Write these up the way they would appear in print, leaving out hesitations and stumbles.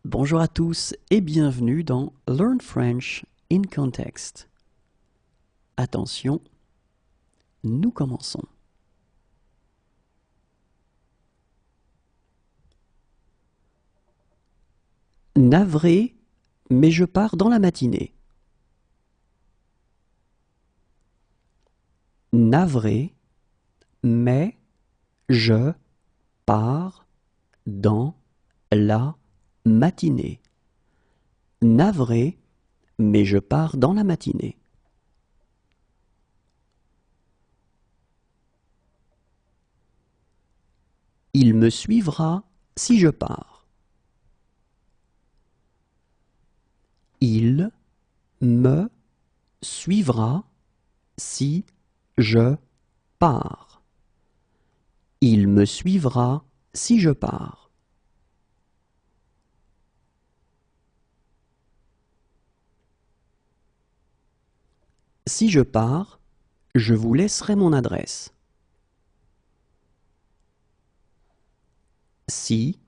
Bonjour à tous et bienvenue dans Learn French in Context. Attention, nous commençons. Navré, mais je pars dans la matinée. Navré, mais je pars dans la matinée. Navré, mais je pars dans la matinée. Il me suivra si je pars. Il me suivra si je pars. Il me suivra si je pars. Si je pars, je vous laisserai mon adresse. Si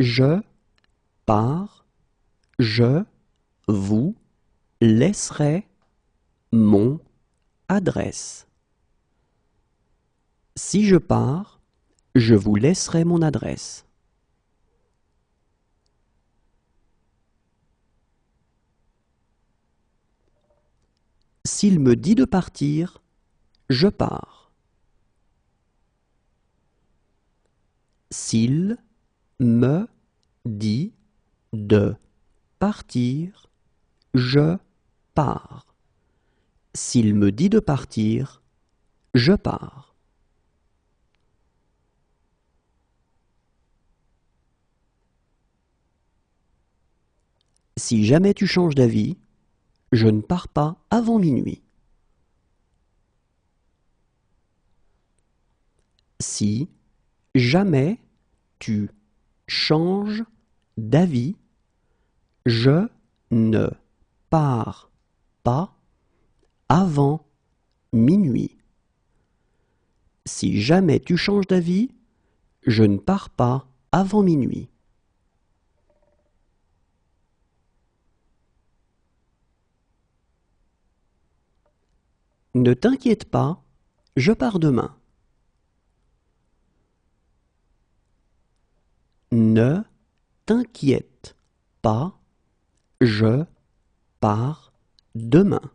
je pars, je vous laisserai mon adresse. Si je pars, je vous laisserai mon adresse. S'il me dit de partir, je pars. S'il me dit de partir, je pars. S'il me dit de partir, je pars. Si jamais tu changes d'avis, je ne pars pas avant minuit. Si jamais tu changes d'avis, je ne pars pas avant minuit. Si jamais tu changes d'avis, je ne pars pas avant minuit. Ne t'inquiète pas, je pars demain. Ne t'inquiète pas, je pars demain.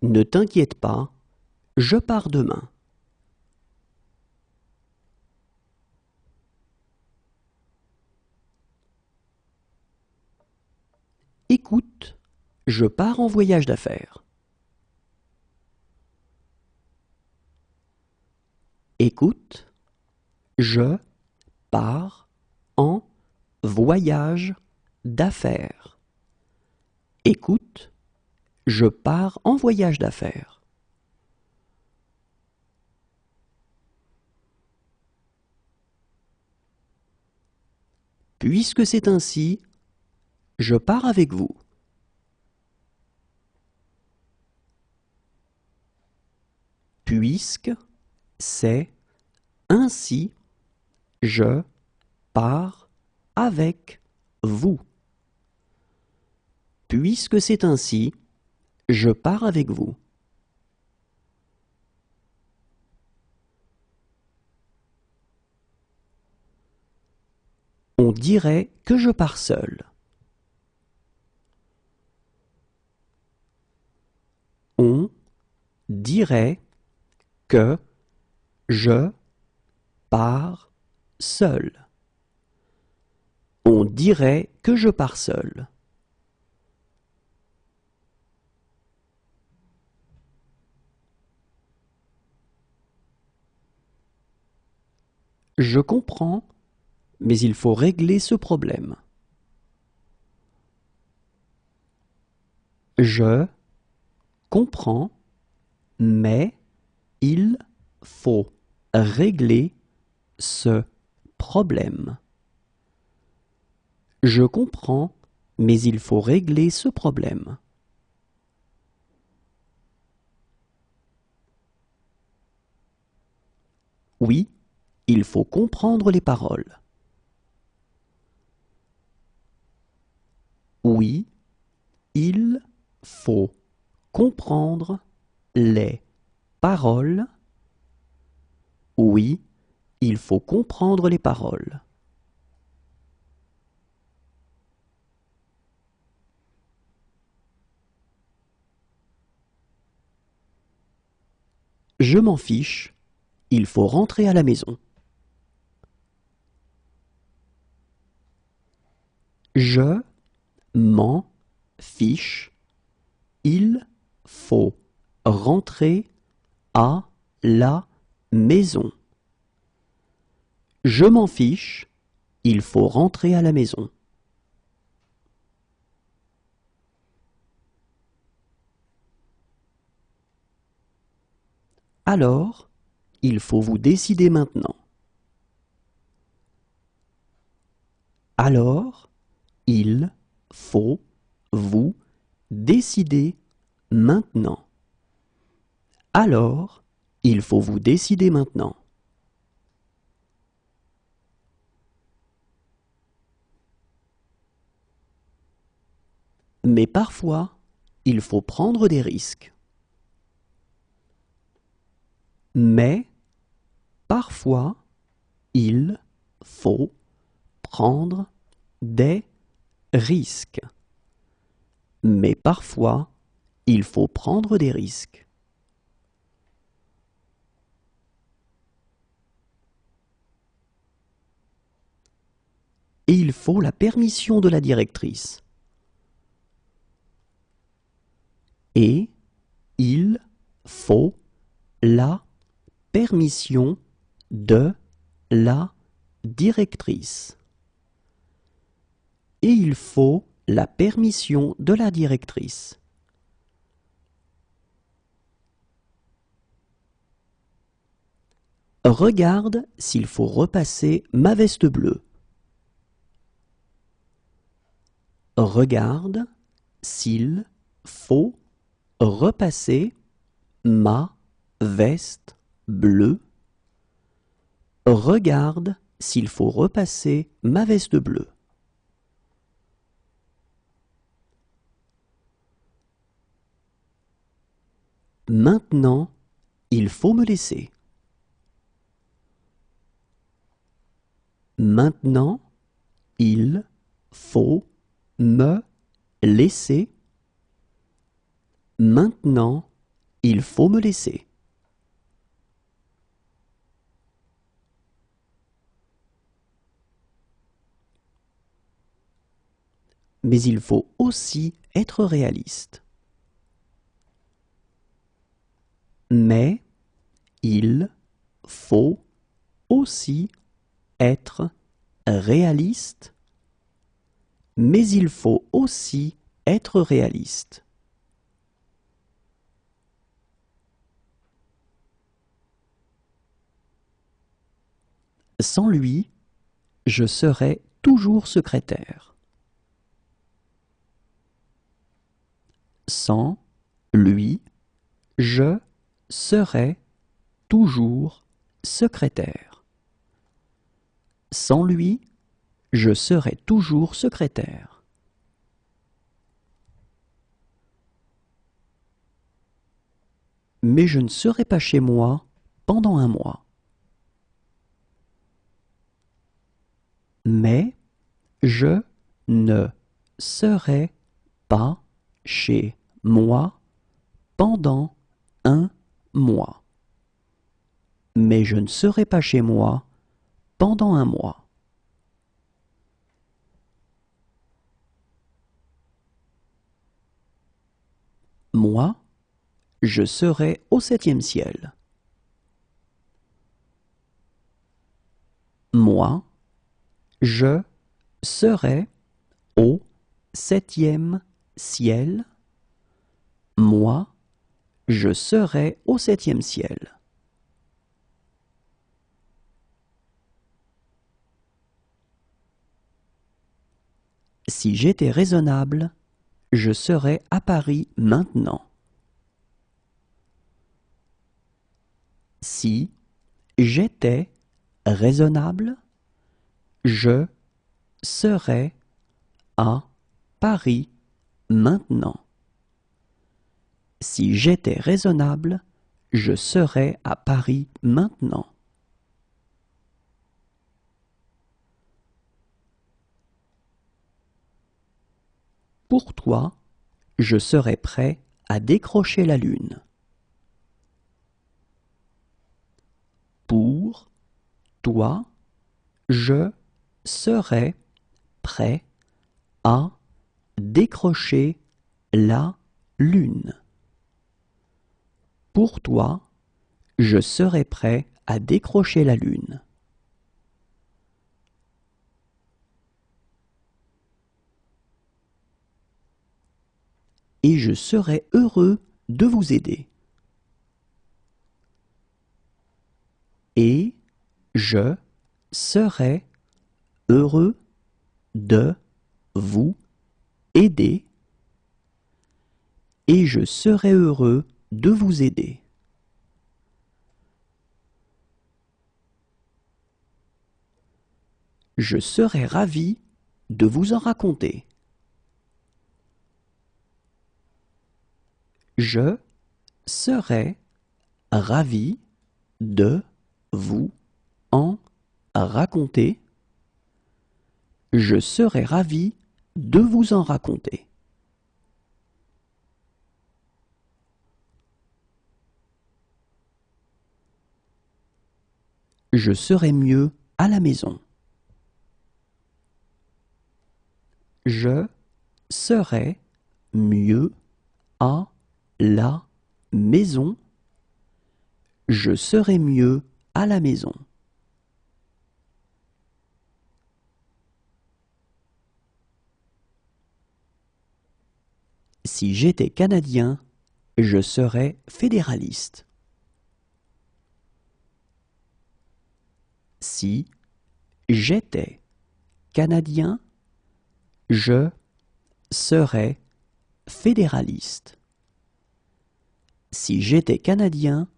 Ne t'inquiète pas, je pars demain. Écoute, je pars en voyage d'affaires. Écoute, je pars en voyage d'affaires. Écoute, je pars en voyage d'affaires. Puisque c'est ainsi, je pars avec vous. Puisque c'est ainsi, je pars avec vous. Puisque c'est ainsi, je pars avec vous. On dirait que je pars seul. On dirait que je pars seul. On dirait que je pars seul. Je comprends, mais il faut régler ce problème. Je comprends, mais il faut régler ce problème. Je comprends, mais il faut régler ce problème. Oui, il faut comprendre les paroles. Oui, il faut comprendre les paroles. Oui, il faut comprendre les paroles. Je m'en fiche, il faut rentrer à la maison. Je m'en fiche, il faut rentrer à la maison. Je m'en fiche, il faut rentrer à la maison. Alors, il faut vous décider maintenant. Alors, il faut vous décider maintenant. Alors, il faut vous décider maintenant. Mais parfois, il faut prendre des risques. Mais parfois, il faut prendre des risques. Mais parfois, il faut prendre des risques. Et il faut la permission de la directrice. Et il faut la permission de la directrice. Et il faut la permission de la directrice. Regarde s'il faut repasser ma veste bleue. Regarde s'il faut repasser ma veste bleue. Regarde s'il faut repasser ma veste bleue. Maintenant, il faut me laisser. Maintenant, il faut me laisser. Maintenant, il faut me laisser. Mais il faut aussi être réaliste. Mais il faut aussi être réaliste. Mais il faut aussi être réaliste. Sans lui, je serai toujours secrétaire. Sans lui, je serai toujours secrétaire. Sans lui, je serai toujours secrétaire. Mais je ne serai pas chez moi pendant un mois. Mais je ne serai pas chez moi pendant un mois. Mais je ne serai pas chez moi pendant un mois. Moi, je serai au 7e ciel. Moi, je serai au 7e ciel. Moi, je serai au 7e ciel. Si j'étais raisonnable, je serais à Paris maintenant. Si j'étais raisonnable, je serais à Paris maintenant. Si j'étais raisonnable, je serais à Paris maintenant. Pour toi, je serais prêt à décrocher la lune. Pour toi, je serais prêt à décrocher la lune. Pour toi, je serais prêt à décrocher la lune. Et je serais heureux de vous aider. Et je serais heureux de vous aider. Et je serais heureux de vous aider. Je serais ravi de vous en raconter. Je serais ravi de vous en raconter. Je serais ravi de vous en raconter. Je serais mieux à la maison. Je serais mieux à la maison. Je serais mieux à la maison. Si j'étais canadien, je serais fédéraliste. Si j'étais canadien, je serais fédéraliste. Si j'étais canadien,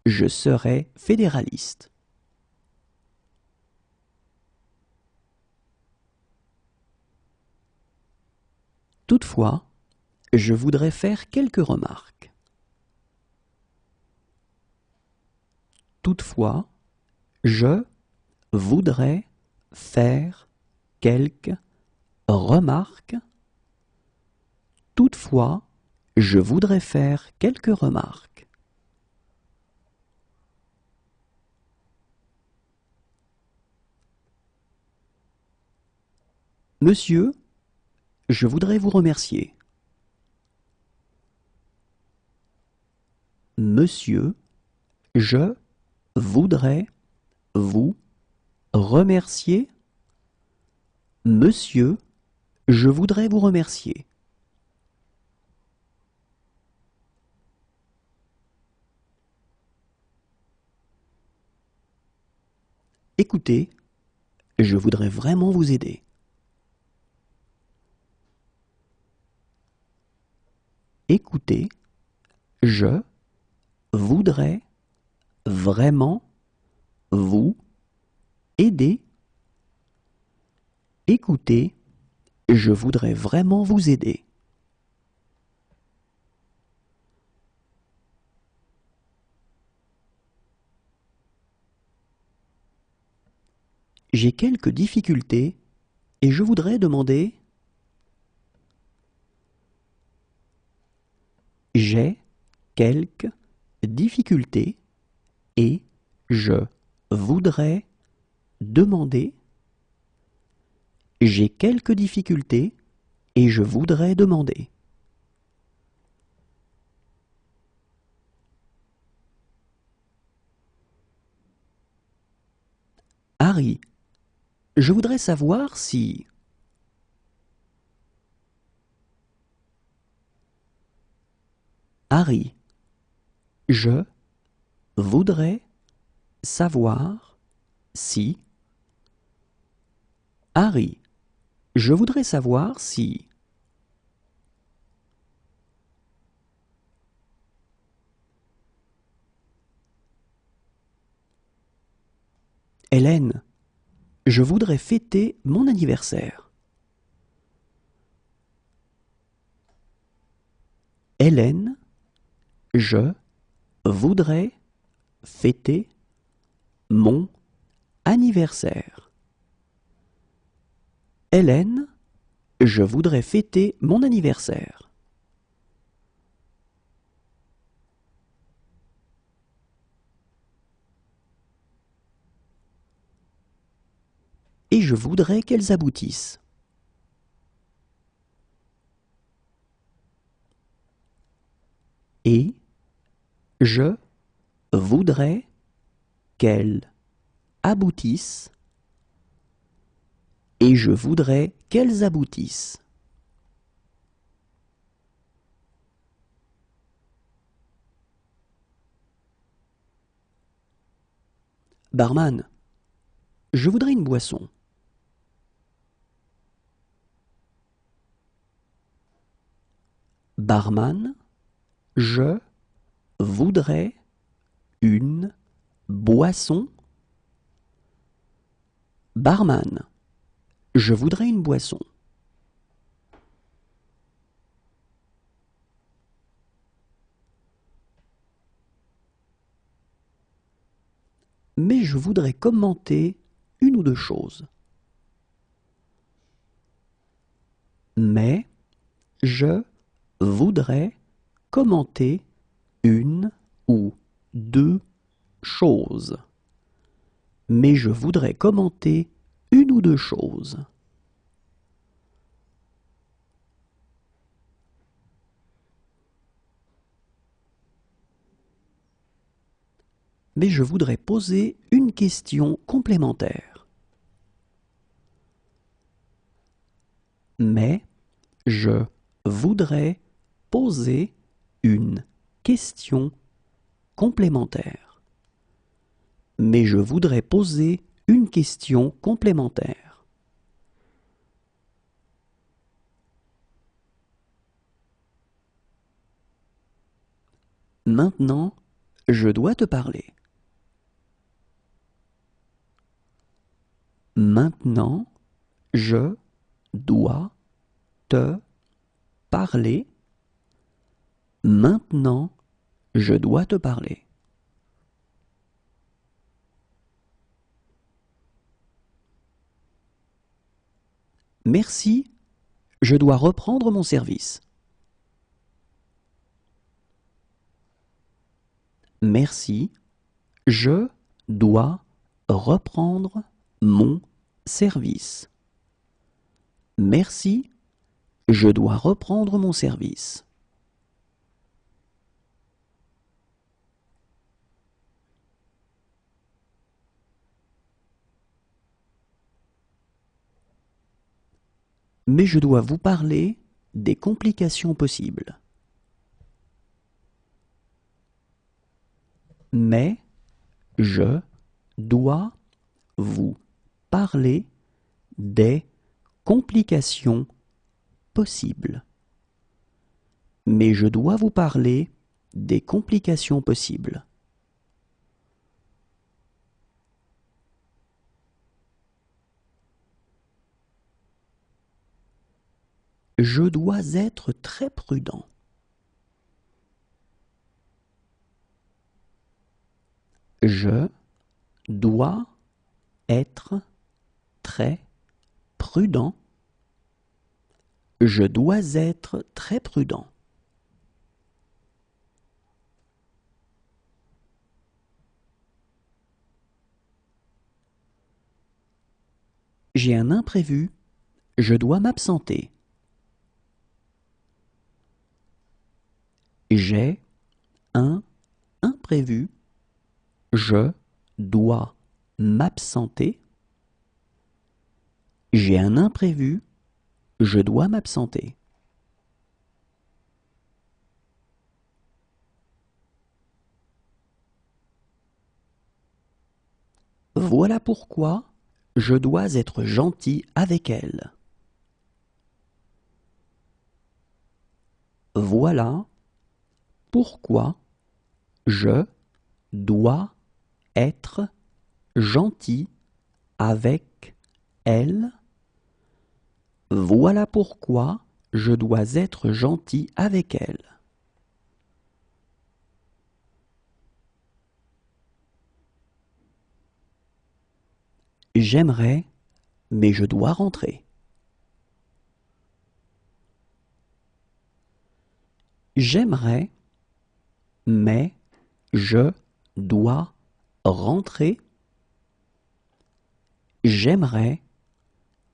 je serais fédéraliste. Toutefois, je voudrais faire quelques remarques. Toutefois, je voudrais faire quelques remarques. Toutefois, je voudrais faire quelques remarques. Monsieur, je voudrais vous remercier. Monsieur, je voudrais vous remercier. Monsieur, je voudrais vous remercier. Écoutez, je voudrais vraiment vous aider. Écoutez, je voudrais vraiment vous aider. Écoutez, je voudrais vraiment vous aider. J'ai quelques difficultés et je voudrais demander. J'ai quelques difficultés et je voudrais demander. J'ai quelques difficultés et je voudrais demander. Harry, je voudrais savoir si... Harry, je voudrais savoir si... Harry, je voudrais savoir si... Hélène, je voudrais fêter mon anniversaire. Hélène, je voudrais fêter mon anniversaire. Hélène, je voudrais fêter mon anniversaire. Et je voudrais qu'elles aboutissent. Et je voudrais qu'elles aboutissent. Et je voudrais qu'elles aboutissent. Barman, je voudrais une boisson. Barman, je voudrais une boisson. Barman, je voudrais une boisson. Mais je voudrais commenter une ou deux choses. Mais je voudrais commenter une ou deux choses. Mais je voudrais commenter une ou deux choses. Mais je voudrais poser une question complémentaire. Mais je voudrais poser une question complémentaire. Mais je voudrais poser une question complémentaire. Maintenant, je dois te parler. Maintenant, je dois te parler. Maintenant, je dois te parler. Merci, je dois reprendre mon service. Merci, je dois reprendre mon service. Merci, je dois reprendre mon service. Mais je dois vous parler des complications possibles. Mais je dois vous parler des complications possibles. Mais je dois vous parler des complications possibles. Je dois être très prudent. Je dois être très prudent. Je dois être très prudent. J'ai un imprévu. Je dois m'absenter. J'ai un imprévu. Je dois m'absenter. J'ai un imprévu. Je dois m'absenter. Voilà pourquoi je dois être gentil avec elle. Voilà pourquoi je dois être gentil avec elle. Voilà pourquoi je dois être gentil avec elle. J'aimerais, mais je dois rentrer. J'aimerais, mais je dois rentrer. J'aimerais,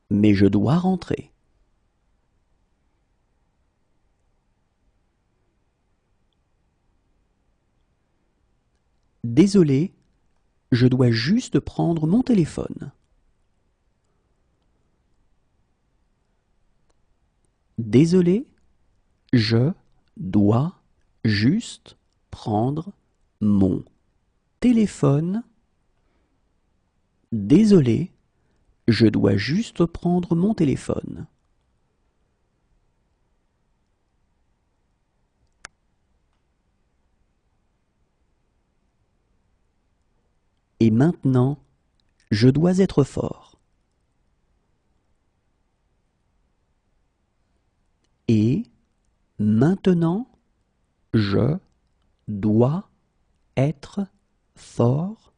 mais je dois rentrer. Désolé, je dois juste prendre mon téléphone. Désolé, je dois juste prendre mon téléphone. Désolé, je dois juste prendre mon téléphone. Et maintenant, je dois être fort. Et maintenant, je dois être fort.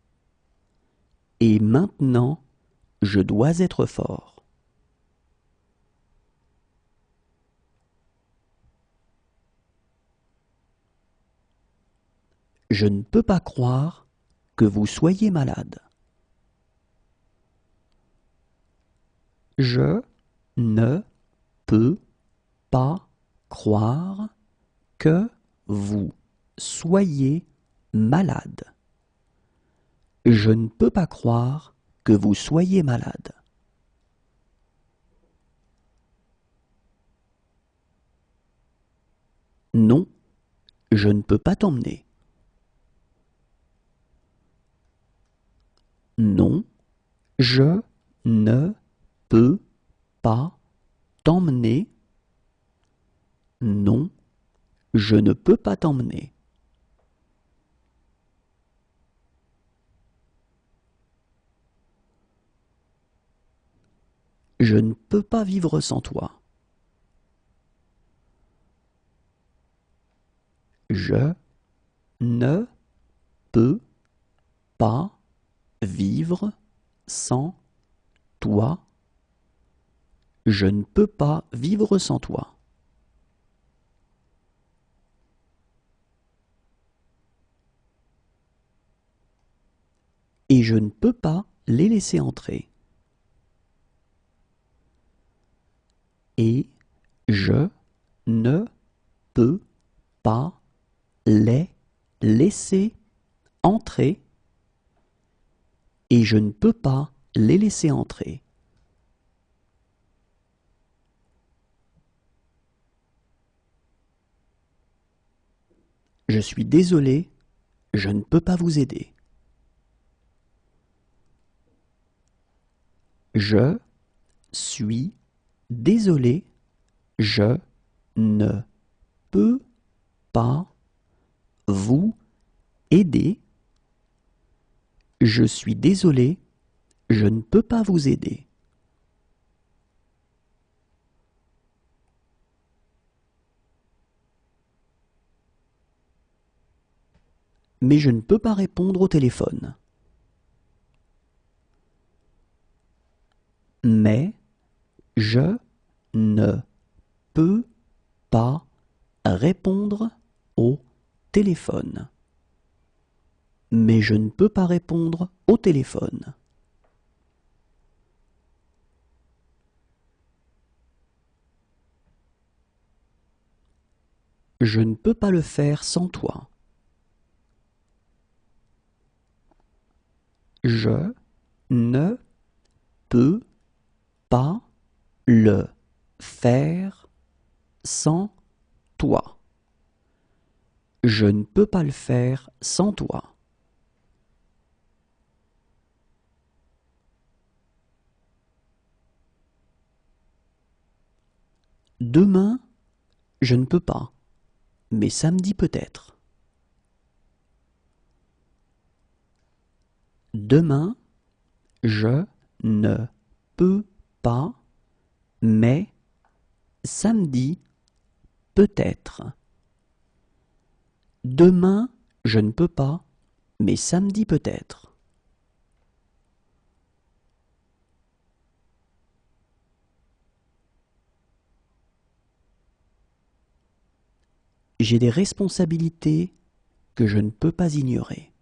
Et maintenant, je dois être fort. Je ne peux pas croire que vous soyez malade. Je ne peux pas croire que vous soyez malade. Je ne peux pas croire que vous soyez malade. Non, je ne peux pas t'emmener. Non, je ne peux pas t'emmener. Non, je ne peux pas t'emmener. Je ne peux pas vivre sans toi. Je ne peux pas vivre sans toi. Je ne peux pas vivre sans toi. Et je ne peux pas les laisser entrer. Et je ne peux pas les laisser entrer. Et je ne peux pas les laisser entrer. Je suis désolé, je ne peux pas vous aider. Je suis désolé, je ne peux pas vous aider. Je suis désolé, je ne peux pas vous aider. Mais je ne peux pas répondre au téléphone. Mais je ne peux pas répondre au téléphone. Mais je ne peux pas répondre au téléphone. Je ne peux pas le faire sans toi. Je ne peux pas le faire sans toi. Je ne peux pas le faire sans toi. Demain, je ne peux pas, mais samedi peut-être. Demain, je ne peux pas, mais samedi peut-être. Demain, je ne peux pas, mais samedi peut-être. J'ai des responsabilités que je ne peux pas ignorer.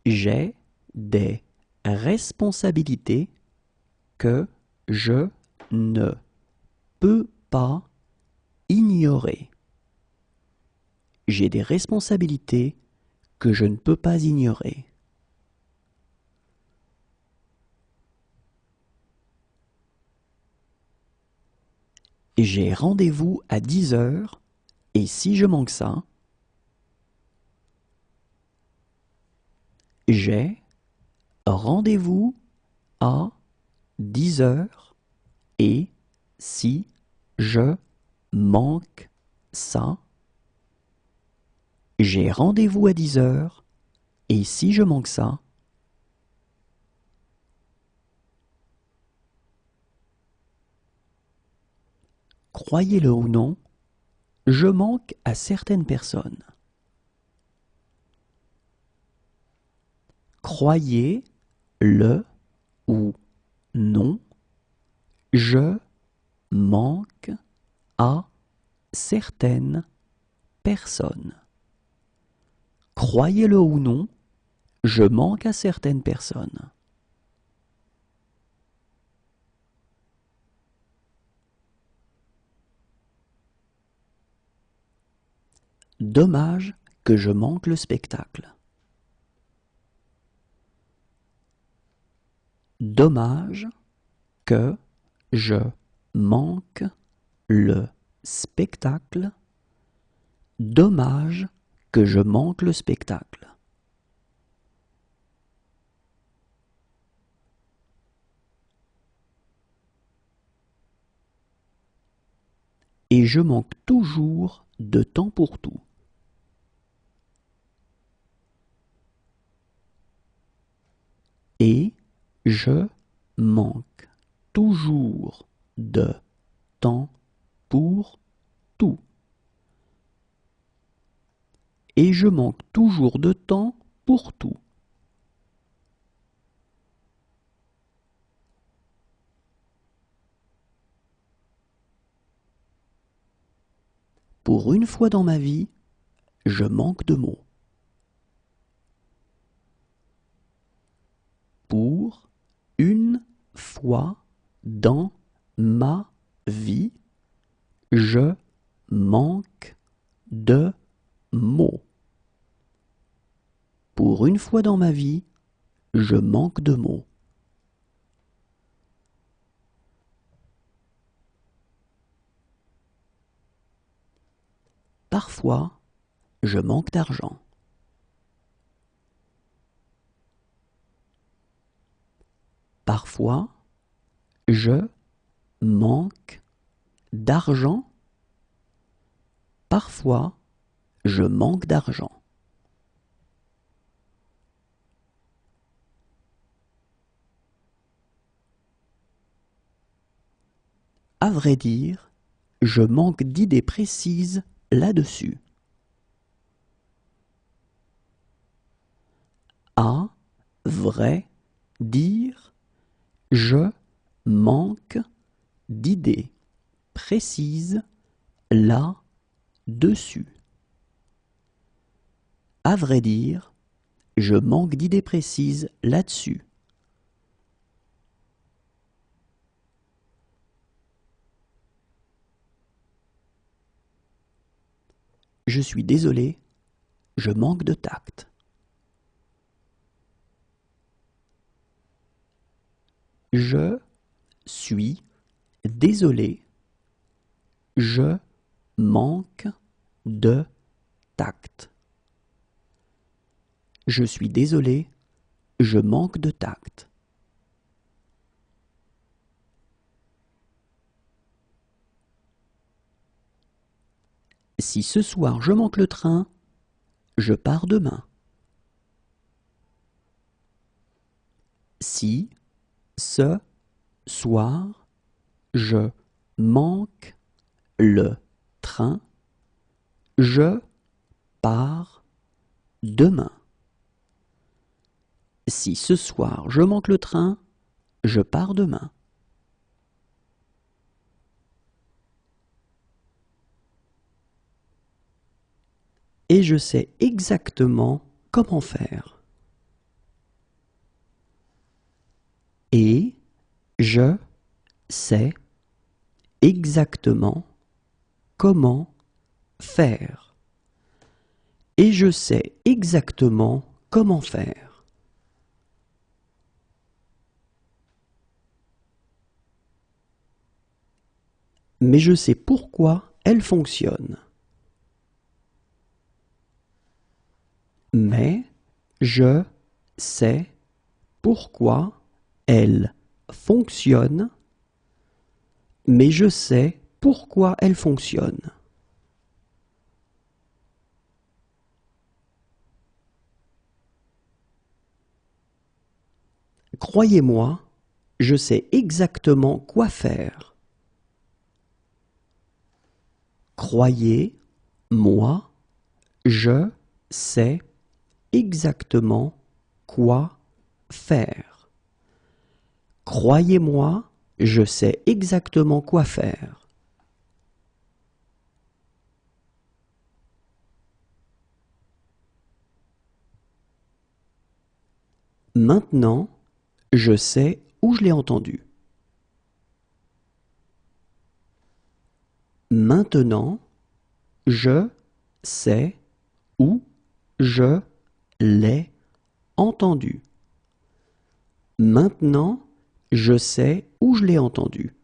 J'ai des responsabilités que je ne peux pas ignorer. J'ai des responsabilités que je ne peux pas ignorer. J'ai rendez-vous à 10 heures et si je manque ça, j'ai rendez-vous à 10 heures et si je manque ça, j'ai rendez-vous à 10 heures et si je manque ça, croyez-le ou non, je manque à certaines personnes. Croyez-le ou non, je manque à certaines personnes. Croyez-le ou non, je manque à certaines personnes. Dommage que je manque le spectacle. Dommage que je manque le spectacle. Dommage que je manque le spectacle. Et je manque toujours de temps pour tout. Et je manque toujours de temps pour tout. Et je manque toujours de temps pour tout. Pour une fois dans ma vie, je manque de mots. Pour une fois dans ma vie, je manque de mots. Pour une fois dans ma vie, je manque de mots. Parfois, je manque d'argent. Parfois, je manque d'argent. Parfois, je manque d'argent. À vrai dire, je manque d'idées précises là-dessus. À vrai dire, je manque d'idées précises là-dessus. À vrai dire, je manque d'idées précises là-dessus. Je suis désolé, je manque de tact. Je suis désolé, je manque de tact. Je suis désolé, je manque de tact. Si ce soir je manque le train, je pars demain. Si ce soir je manque le train, je pars demain. Si ce soir je manque le train, je pars demain. et je sais exactement comment faire. Et je sais exactement comment faire. Et je sais exactement comment faire. Mais je sais pourquoi elle fonctionne. Mais je sais pourquoi elle fonctionne. Mais je sais pourquoi elle fonctionne. Croyez-moi, je sais exactement quoi faire. Croyez-moi, je sais exactement quoi faire. Croyez-moi, je sais exactement quoi faire. Maintenant, je sais où je l'ai entendu. Maintenant, je sais où je l'ai entendu. Maintenant, je sais où je l'ai entendu.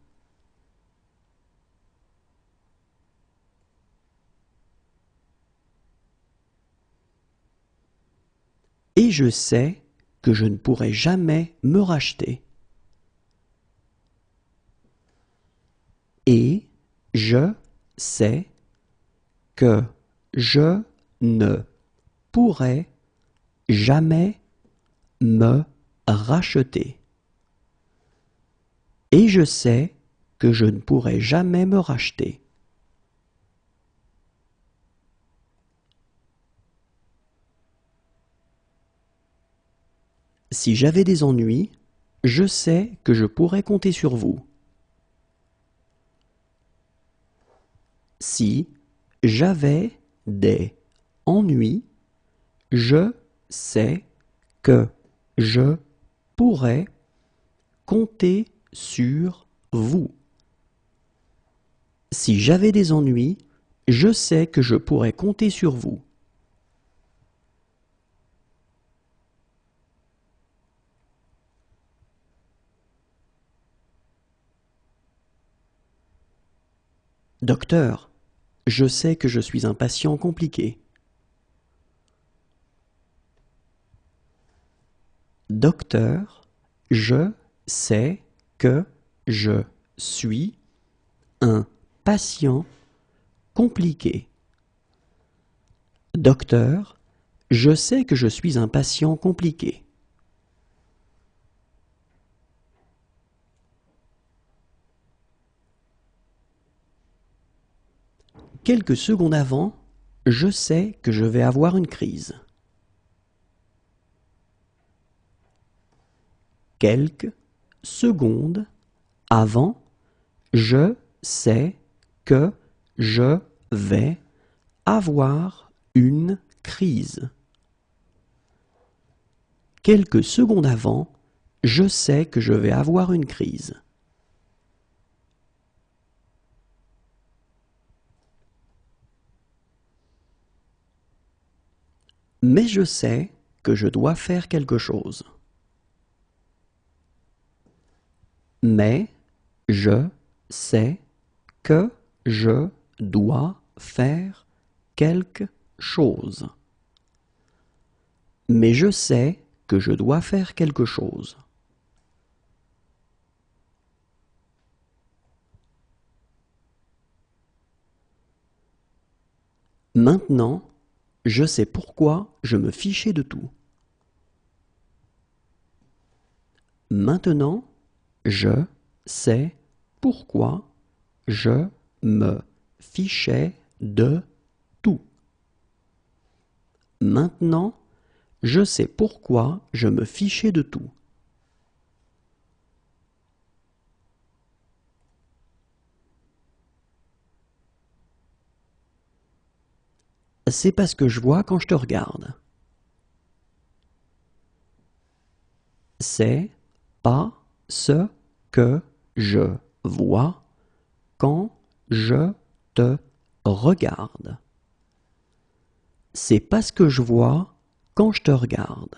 Et je sais que je ne pourrai jamais me racheter. Et je sais que je ne pourrai jamais me racheter. Et je sais que je ne pourrai jamais me racheter. Si j'avais des ennuis, je sais que je pourrais compter sur vous. Si j'avais des ennuis, je sais que je pourrais compter sur vous. Si j'avais des ennuis, je sais que je pourrais compter sur vous. Docteur, je sais que je suis un patient compliqué. Docteur, je sais que je suis un patient compliqué. Docteur, je sais que je suis un patient compliqué. Quelques secondes avant, je sais que je vais avoir une crise. Quelques secondes avant, je sais que je vais avoir une crise. Quelques secondes avant, je sais que je vais avoir une crise. Mais je sais que je dois faire quelque chose. Mais je sais que je dois faire quelque chose. Mais je sais que je dois faire quelque chose. Maintenant, je sais pourquoi je me fichais de tout. Maintenant, je sais pourquoi je me fichais de tout. Maintenant, je sais pourquoi je me fichais de tout. c'est pas ce que je vois quand je te regarde. C'est pas ce que je vois quand je te regarde. C'est pas ce que je vois quand je te regarde.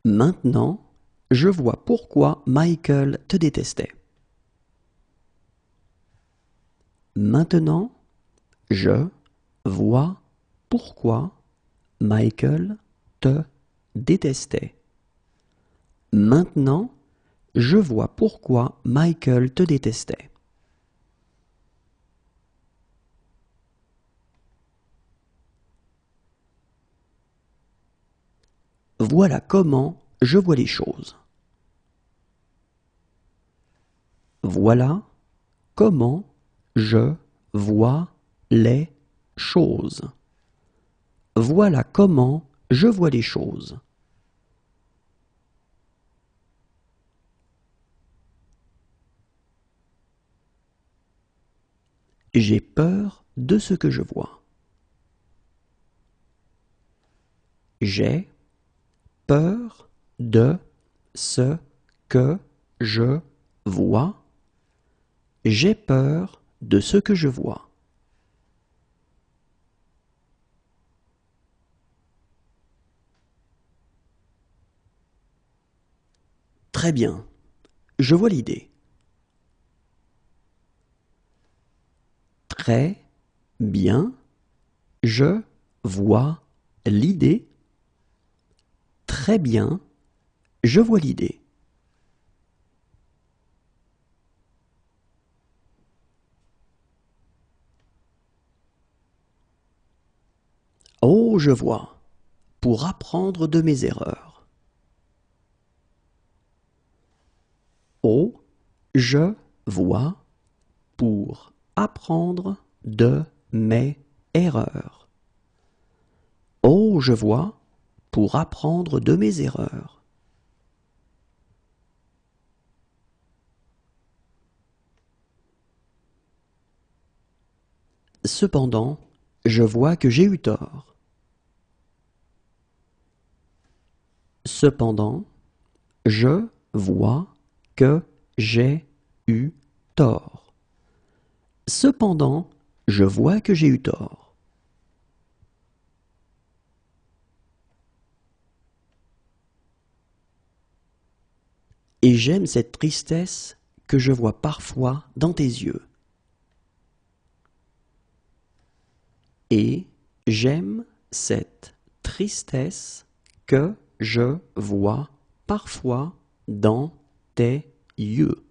Maintenant, je vois pourquoi Michael te détestait. Maintenant, je vois pourquoi Michael te détestait. Maintenant, je vois pourquoi Michael te détestait. Voilà comment je vois les choses. Voilà comment je vois les choses. Voilà comment je vois les choses. J'ai peur de ce que je vois. J'ai peur de ce que je vois. J'ai peur de ce que je vois. Très bien, je vois l'idée. Très bien, je vois l'idée. Très bien, je vois l'idée. Oh, je vois, pour apprendre de mes erreurs. Oh, je vois, pour apprendre de mes erreurs. Oh, je vois, pour apprendre de mes erreurs. Cependant, je vois que j'ai eu tort. Cependant, je vois que j'ai eu tort. Cependant, je vois que j'ai eu tort. Et j'aime cette tristesse que je vois parfois dans tes yeux. Et j'aime cette tristesse que je vois parfois dans tes yeux.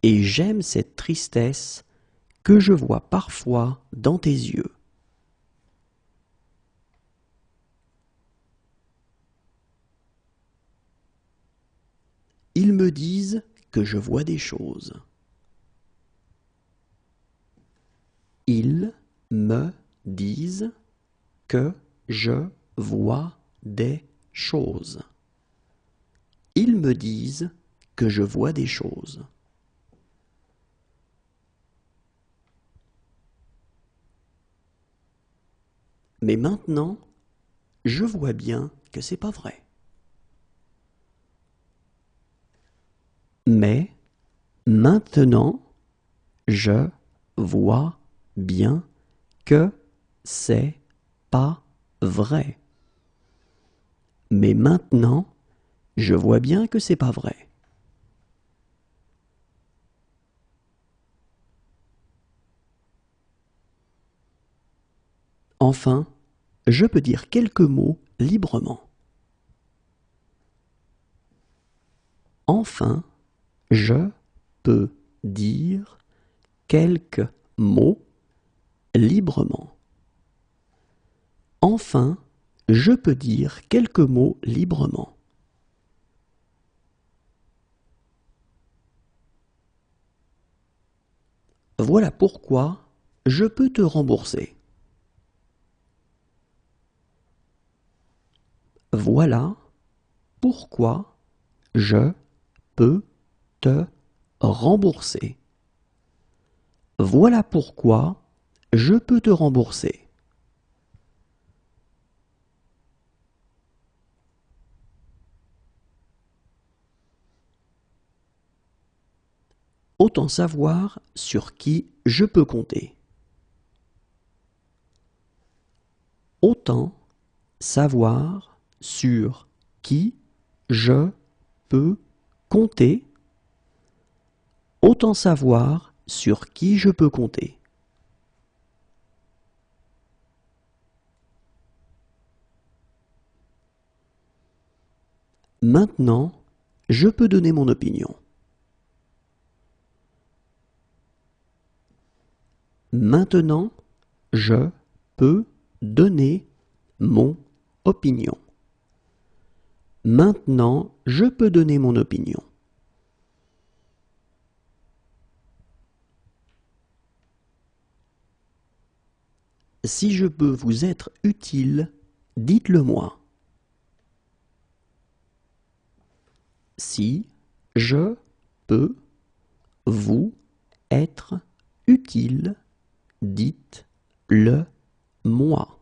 Et j'aime cette tristesse que je vois parfois dans tes yeux. Ils me disent que je vois des choses. Ils me disent que je vois des choses. Ils me disent que je vois des choses. Mais maintenant, je vois bien que c'est pas vrai. Mais maintenant, je vois bien que c'est pas vrai. Mais maintenant, je vois bien que c'est pas vrai. Enfin, je peux dire quelques mots librement. Enfin, je peux dire quelques mots librement. Enfin, je peux dire quelques mots librement. Voilà pourquoi je peux te rembourser. Voilà pourquoi je peux te rembourser. Voilà pourquoi je peux te rembourser. Autant savoir sur qui je peux compter. Autant savoir sur qui je peux compter. Autant savoir sur qui je peux compter. Maintenant, je peux donner mon opinion. Maintenant, je peux donner mon opinion. Maintenant, je peux donner mon opinion. Si je peux vous être utile, dites-le moi. Si je peux vous être utile, dites-le moi.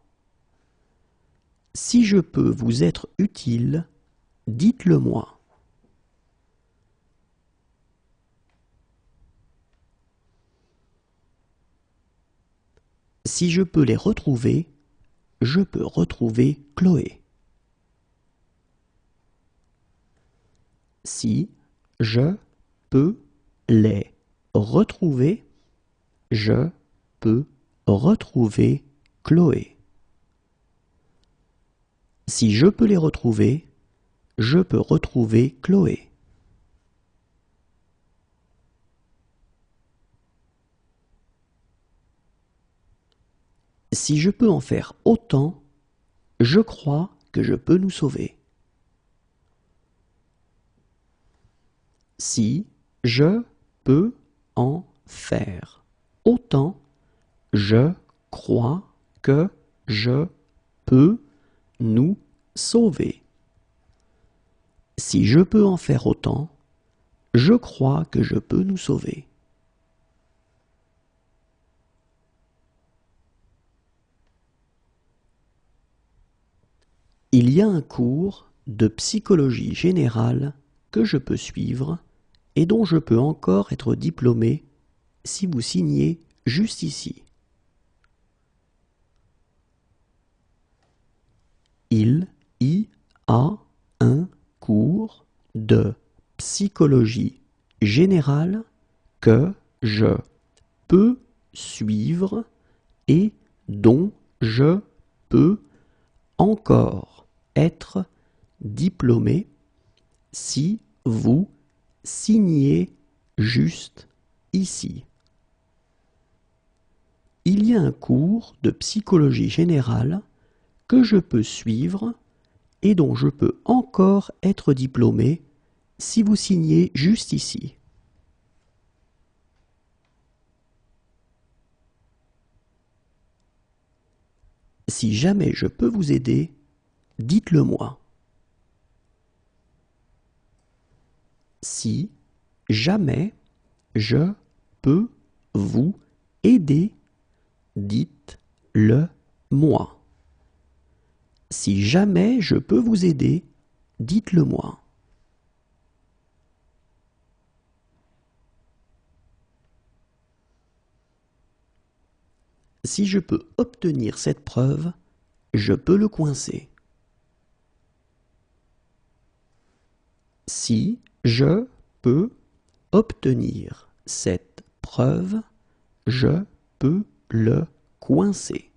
Si je peux vous être utile, dites-le moi. Si je peux les retrouver, je peux retrouver Chloé. Si je peux les retrouver, je peux retrouver Chloé. Si je peux les retrouver, je peux retrouver Chloé. Si je peux en faire autant, je crois que je peux nous sauver. Si je peux en faire autant, je crois que je peux nous sauver. Si je peux en faire autant, je crois que je peux nous sauver. Il y a un cours de psychologie générale que je peux suivre et dont je peux encore être diplômé si vous signez juste ici. Il y a un cours de psychologie générale que je peux suivre et dont je peux encore être diplômé si vous signez juste ici. Il y a un cours de psychologie générale que je peux suivre et dont je peux encore être diplômé si vous signez juste ici. Si jamais je peux vous aider, dites-le moi. Si jamais je peux vous aider, dites-le moi. Si jamais je peux vous aider, dites-le moi. Si je peux obtenir cette preuve, je peux le coincer. Si je peux obtenir cette preuve, je peux le coincer.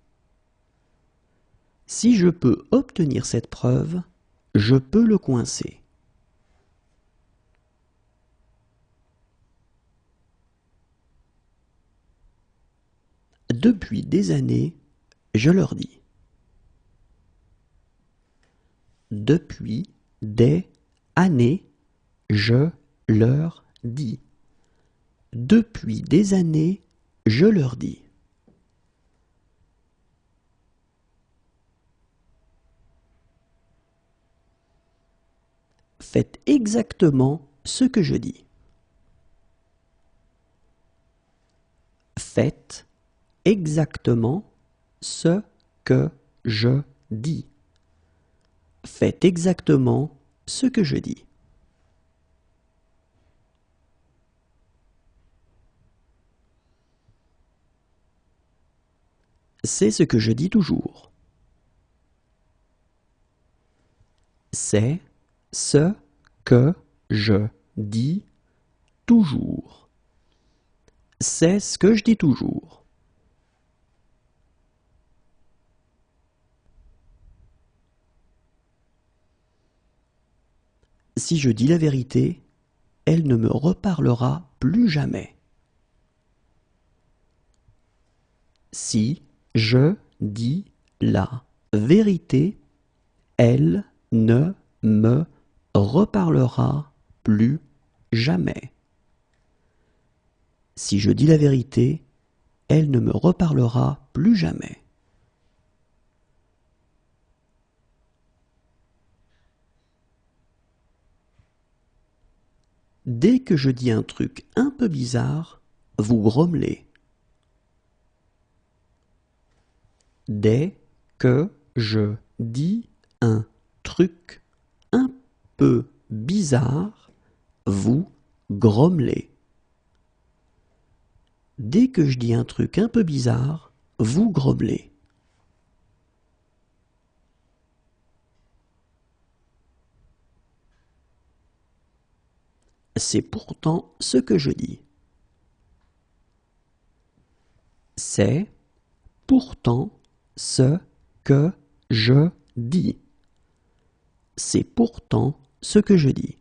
Si je peux obtenir cette preuve, je peux le coincer. Depuis des années, je leur dis. Depuis des années, je leur dis. Depuis des années, je leur dis. Faites exactement ce que je dis. Faites exactement ce que je dis. Faites exactement ce que je dis. C'est ce que je dis toujours. C'est ce que je dis toujours. C'est ce que je dis toujours. Si je dis la vérité, elle ne me reparlera plus jamais. Si je dis la vérité, elle ne me reparlera plus jamais. Si je dis la vérité, elle ne me reparlera plus jamais. Dès que je dis un truc un peu bizarre, vous grommelez. Dès que je dis un truc un peu bizarre, vous grommelez. Dès que je dis un truc un peu bizarre, vous grommelez. C'est pourtant ce que je dis. C'est pourtant ce que je dis. C'est pourtant ce que je dis.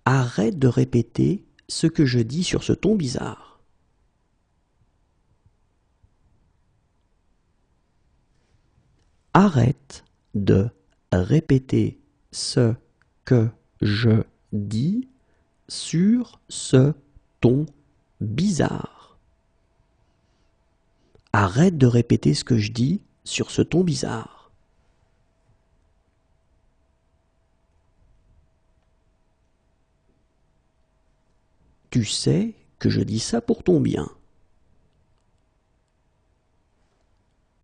Arrête de répéter ce que je dis sur ce ton bizarre. Arrête de répéter ce que je dis sur ce ton bizarre. Arrête de répéter ce que je dis sur ce ton bizarre. Tu sais que je dis ça pour ton bien.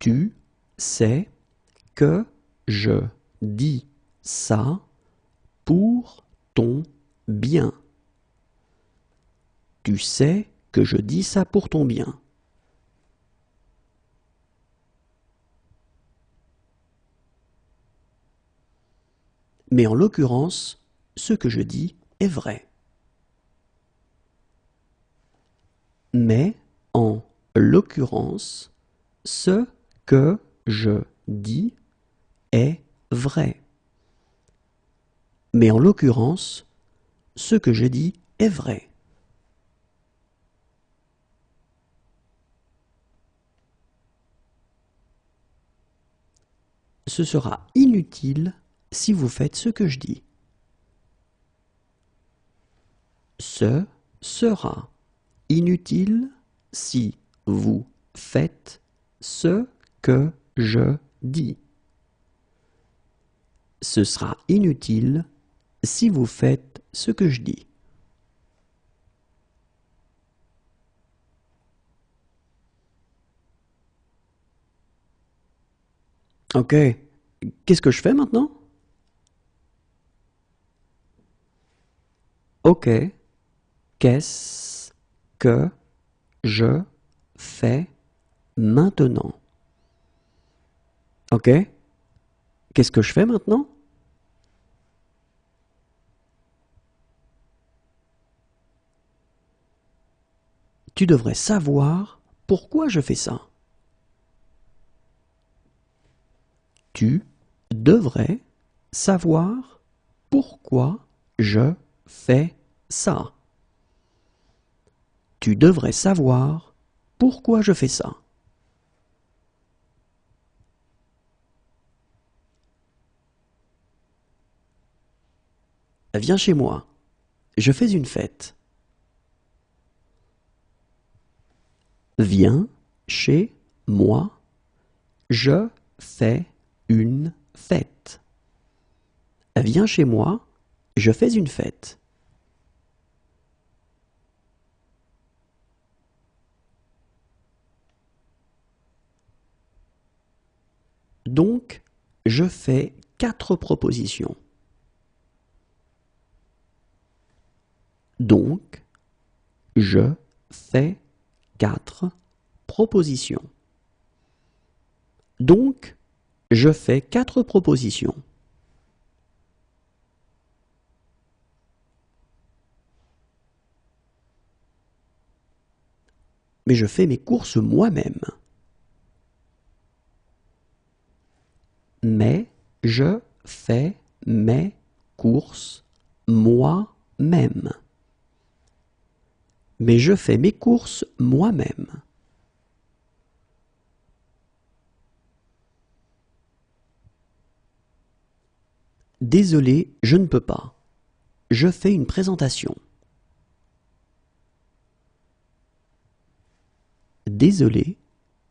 Tu sais que je dis ça pour ton bien. Tu sais que je dis ça pour ton bien. Mais en l'occurrence, ce que je dis est vrai. Mais en l'occurrence, ce que je dis est vrai. Mais en l'occurrence, ce que je dis est vrai. Ce sera inutile si vous faites ce que je dis. Ce sera inutile si vous faites ce que je dis. Ce sera inutile si vous faites ce que je dis. Ok, qu'est-ce que je fais maintenant? Ok, qu'est-ce que je fais maintenant? Ok, qu'est-ce que je fais maintenant? Tu devrais savoir pourquoi je fais ça. Tu devrais savoir pourquoi je fais ça. Tu devrais savoir pourquoi je fais ça. Viens chez moi. Je fais une fête. Viens chez moi. Je fais une fête. Viens chez moi, je fais une fête. Donc, je fais 4 propositions. Donc, je fais 4 propositions. Donc, je fais 4 propositions. Mais je fais mes courses moi-même. Mais je fais mes courses moi-même. Mais je fais mes courses moi-même. Désolé, je ne peux pas. Je fais une présentation. Désolé,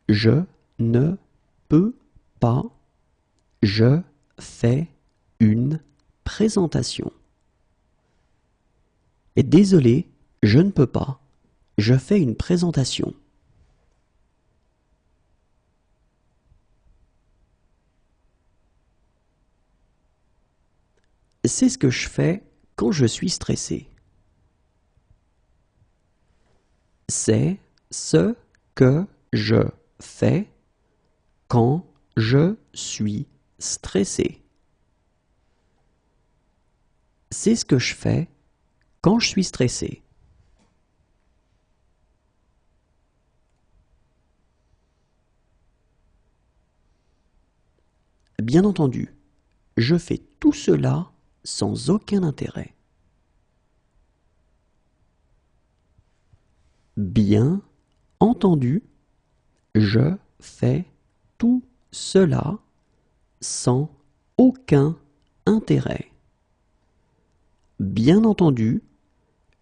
je ne peux pas. Je fais une présentation. Et désolé, je ne peux pas. Je fais une présentation. C'est ce que je fais quand je suis stressé. C'est ce que je fais quand je suis stressé. C'est ce que je fais quand je suis stressé. Bien entendu, je fais tout cela sans aucun intérêt. Bien entendu, je fais tout cela sans aucun intérêt. Bien entendu,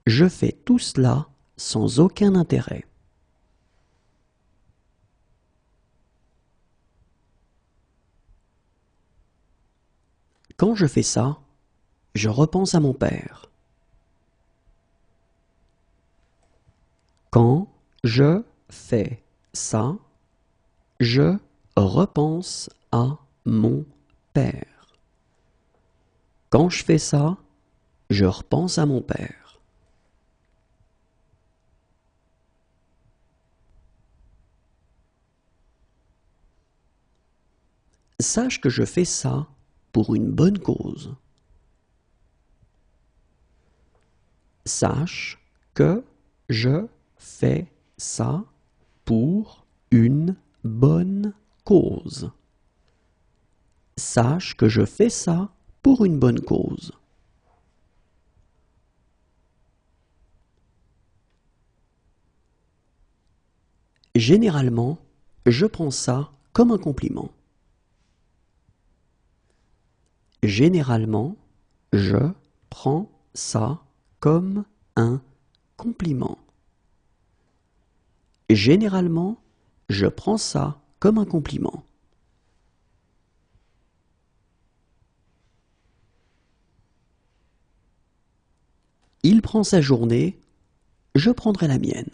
je fais tout cela sans aucun intérêt. Quand je fais ça, je repense à mon père. Quand je fais ça, je repense à mon père. Quand je fais ça, je repense à mon père. Sache que je fais ça pour une bonne cause. Sache que je fais ça pour une bonne cause. Sache que je fais ça pour une bonne cause. Généralement, je prends ça comme un compliment. Généralement, je prends ça comme un compliment. Généralement, je prends ça comme un compliment. Il prend sa journée, je prendrai la mienne.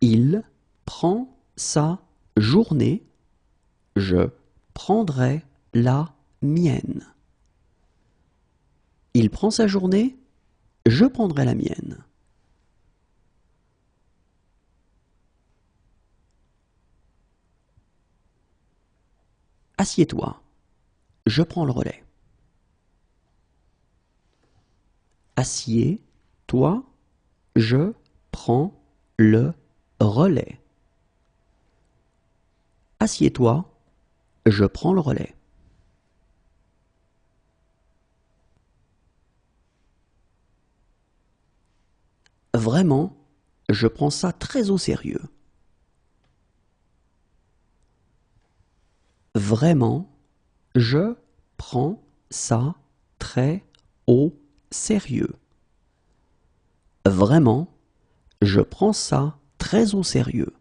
Il prend sa journée, je prendrai la mienne. Il prend sa journée, je prendrai la mienne. Assieds-toi, je prends le relais. Assieds-toi, je prends le relais. Assieds-toi, je prends le relais. Vraiment, je prends ça très au sérieux. Vraiment, je prends ça très au sérieux. Vraiment, je prends ça très au sérieux.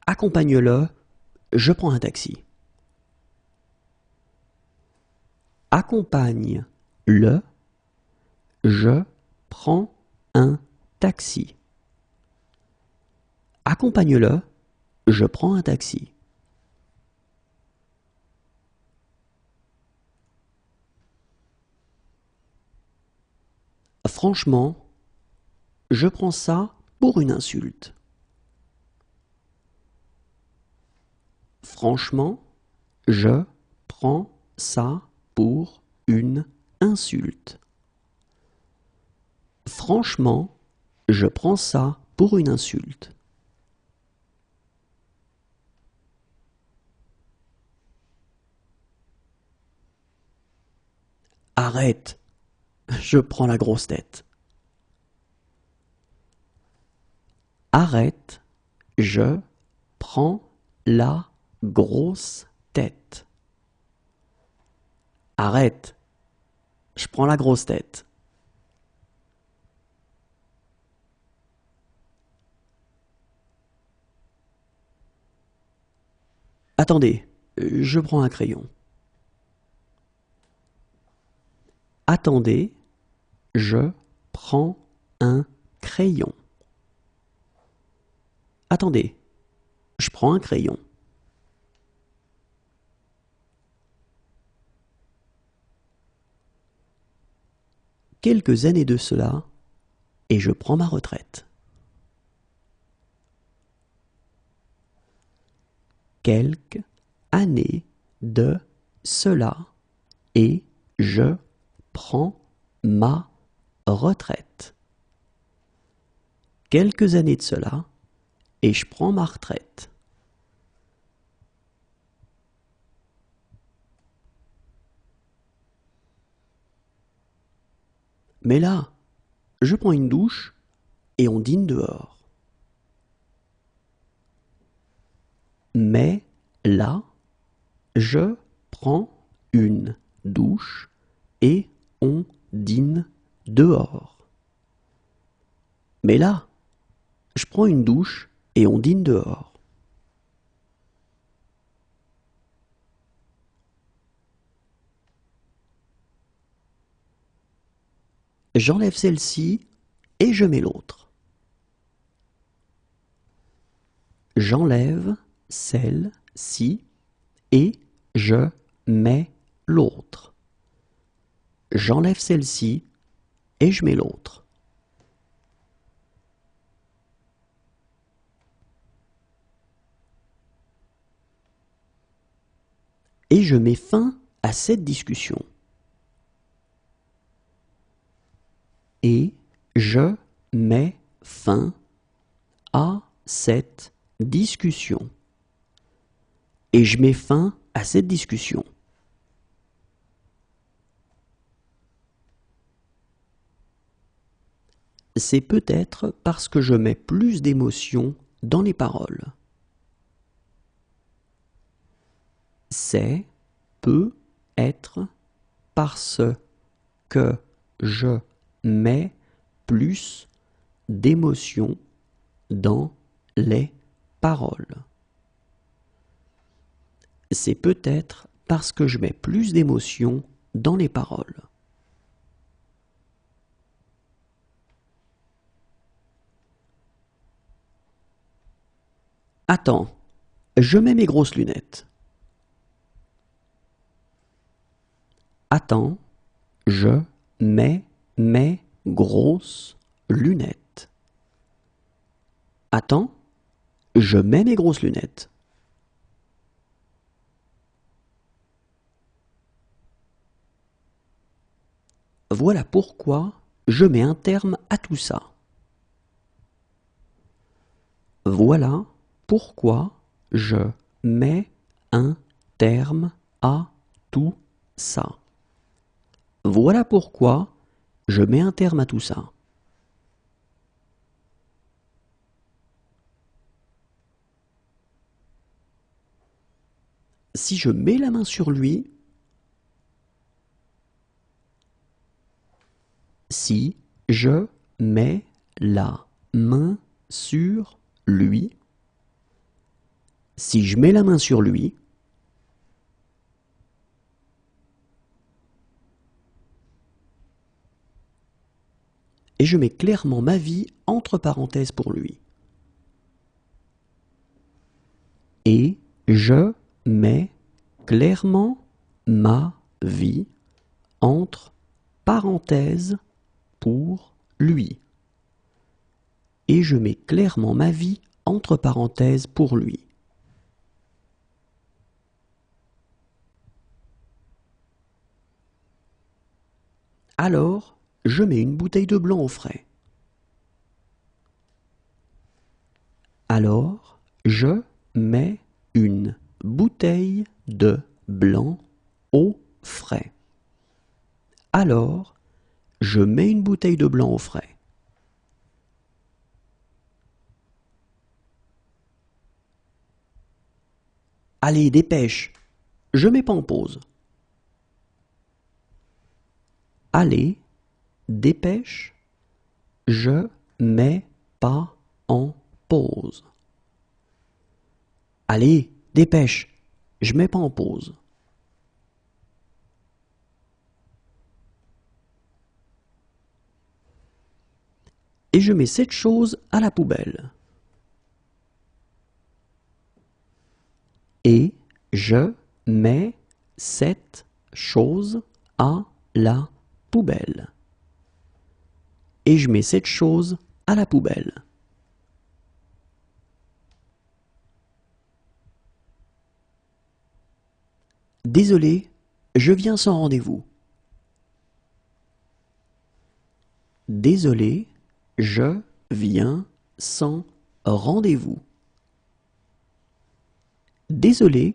Accompagne-le, je prends un taxi. Accompagne-le, je prends un taxi. Accompagne-le, je prends un taxi. Franchement, je prends ça pour une insulte. Franchement, je prends ça pour une insulte. Franchement, je prends ça pour une insulte. Arrête, je prends la grosse tête. Arrête, je prends la grosse tête. Arrête, je prends la grosse tête. Attendez, je prends un crayon. Attendez, je prends un crayon. Attendez, je prends un crayon. Quelques années de cela, et je prends ma retraite. Quelques années de cela, et je prends ma retraite. Quelques années de cela, et je prends ma retraite. Mais là, je prends une douche et on dîne dehors. Mais là, je prends une douche et on dîne dehors. Mais là, je prends une douche et on dîne dehors. J'enlève celle-ci et je mets l'autre. J'enlève celle-ci et je mets l'autre. J'enlève celle-ci et je mets l'autre. Et je mets fin à cette discussion. Et je mets fin à cette discussion. Et je mets fin à cette discussion. C'est peut-être parce que je mets plus d'émotion dans les paroles. C'est peut-être parce que je mets plus d'émotion dans les paroles. C'est peut-être parce que je mets plus d'émotion dans les paroles. Attends, je mets mes grosses lunettes. Attends, je mets mes grosses lunettes. Attends, je mets mes grosses lunettes. Voilà pourquoi je mets un terme à tout ça. Voilà pourquoi je mets un terme à tout ça. Voilà pourquoi je mets un terme à tout ça. Si je mets la main sur lui, si je mets la main sur lui, Si je mets la main sur lui, et je mets clairement ma vie entre parenthèses pour lui. Et je mets clairement ma vie entre parenthèses pour lui. Et je mets clairement ma vie entre parenthèses pour lui. Alors, je mets une bouteille de blanc au frais. Alors, je mets une bouteille de blanc au frais. Alors, je mets une bouteille de blanc au frais. Allez, dépêche, je mets pas en pause. Allez, dépêche, je mets pas en pause. Allez, dépêche, je mets pas en pause. Et je mets cette chose à la poubelle. Et je mets cette chose à la poubelle. Et je mets cette chose à la poubelle. Désolé, je viens sans rendez-vous. Désolé, je viens sans rendez-vous. Désolé,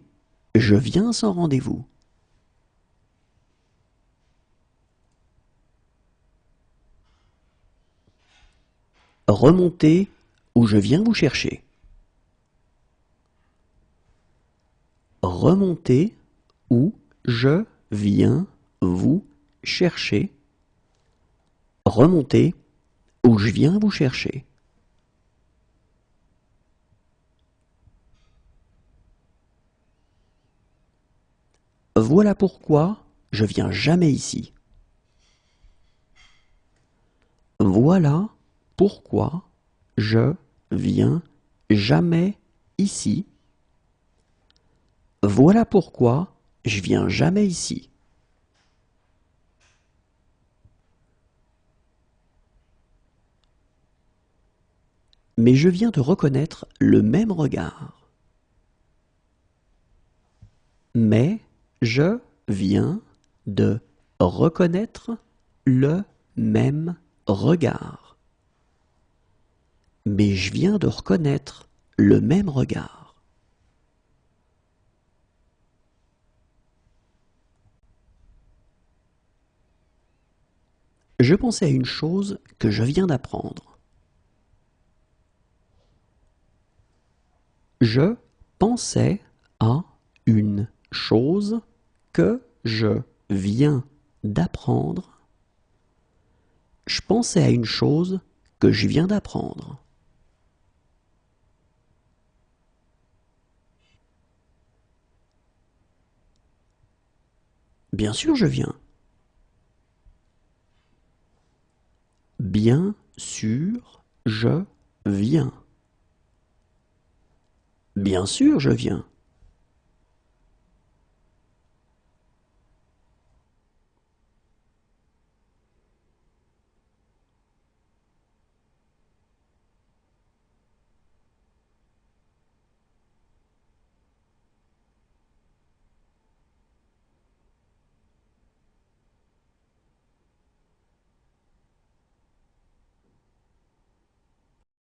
je viens sans rendez-vous. Remontez ou je viens vous chercher. Remontez ou je viens vous chercher. Remontez ou je viens vous chercher. Voilà pourquoi je viens jamais ici. Voilà pourquoi je viens jamais ici. Voilà pourquoi je viens jamais ici. Mais je viens de reconnaître le même regard. Mais je viens de reconnaître le même regard. Mais je viens de reconnaître le même regard. Je pensais à une chose que je viens d'apprendre. Je pensais à une chose que je viens d'apprendre. Je pensais à une chose que je viens d'apprendre. Bien sûr, je viens. Bien sûr, je viens. Bien sûr, je viens.